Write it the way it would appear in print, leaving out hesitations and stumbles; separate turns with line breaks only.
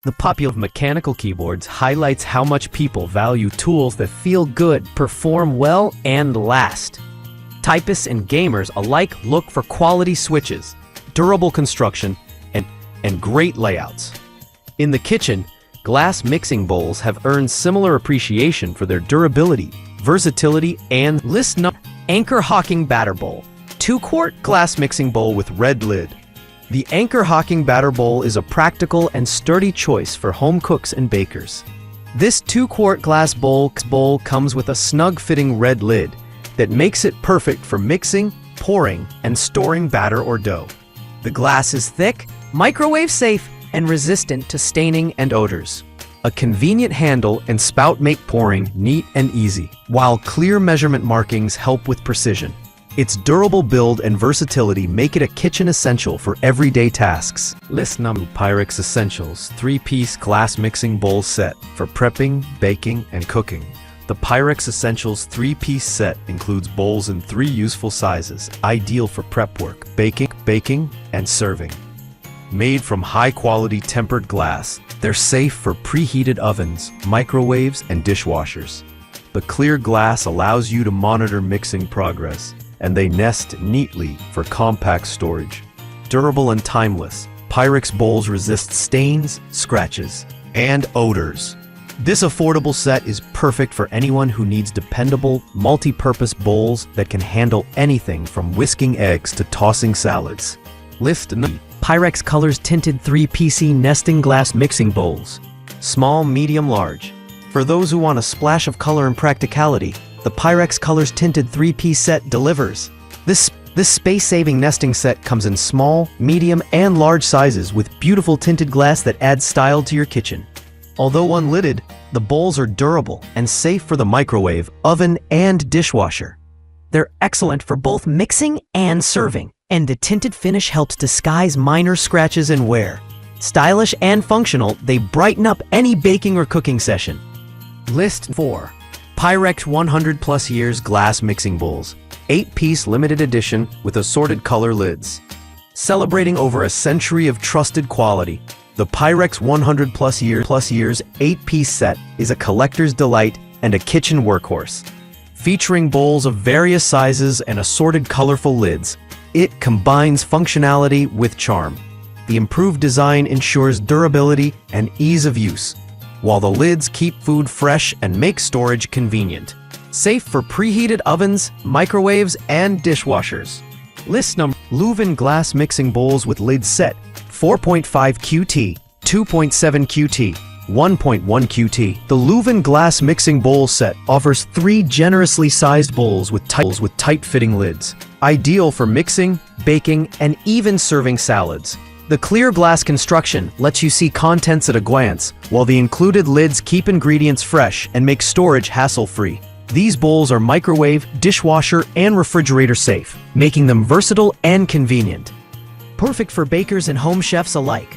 The popular mechanical keyboards highlights how much people value tools that feel good, perform well, and last. Typists and gamers alike look for quality switches, durable construction, and great layouts. In the kitchen, glass mixing bowls have earned similar appreciation for their durability, versatility, and Anchor Hocking Batter Bowl. 2-quart glass mixing bowl with red lid. The Anchor Hocking Batter Bowl is a practical and sturdy choice for home cooks and bakers. This 2-quart glass bowl comes with a snug-fitting red lid that makes it perfect for mixing, pouring, and storing batter or dough. The glass is thick, microwave-safe, and resistant to staining and odors. A convenient handle and spout make pouring neat and easy, while clear measurement markings help with precision. Its durable build and versatility make it a kitchen essential for everyday tasks. Pyrex Essentials 3-piece glass mixing bowl set for prepping, baking, and cooking. The Pyrex Essentials 3-piece set includes bowls in 3 useful sizes, ideal for prep work, baking, and serving. Made from high-quality tempered glass, they're safe for preheated ovens, microwaves, and dishwashers. The clear glass allows you to monitor mixing progress, and they nest neatly for compact storage. Durable and timeless, Pyrex bowls resist stains, scratches, and odors. This affordable set is perfect for anyone who needs dependable, multi-purpose bowls that can handle anything from whisking eggs to tossing salads. Pyrex Colors Tinted 3-piece nesting glass mixing bowls. Small, medium, large. For those who want a splash of color and practicality, the Pyrex Colors Tinted 3-piece set delivers. This space-saving nesting set comes in small, medium, and large sizes with beautiful tinted glass that adds style to your kitchen. Although unlidded, the bowls are durable and safe for the microwave, oven, and dishwasher. They're excellent for both mixing and serving, and the tinted finish helps disguise minor scratches and wear. Stylish and functional, they brighten up any baking or cooking session. List 4. Pyrex 100+ years glass mixing bowls. 8-piece limited edition with assorted color lids. Celebrating over a century of trusted quality, the Pyrex 100+ years 8-piece set is a collector's delight and a kitchen workhorse. Featuring bowls of various sizes and assorted colorful lids, it combines functionality with charm. The improved design ensures durability and ease of use, while the lids keep food fresh and make storage convenient. Safe for preheated ovens, microwaves, and dishwashers. List number: Luvian glass mixing bowls with lid set, 4.5 QT, 2.7 QT, 1.1 QT. The Luvian glass mixing bowl set offers 3 generously sized bowls with tight-fitting lids, ideal for mixing, baking, and even serving salads. The clear glass construction lets you see contents at a glance, while the included lids keep ingredients fresh and make storage hassle-free. These bowls are microwave, dishwasher, and refrigerator safe, making them versatile and convenient. Perfect for bakers and home chefs alike.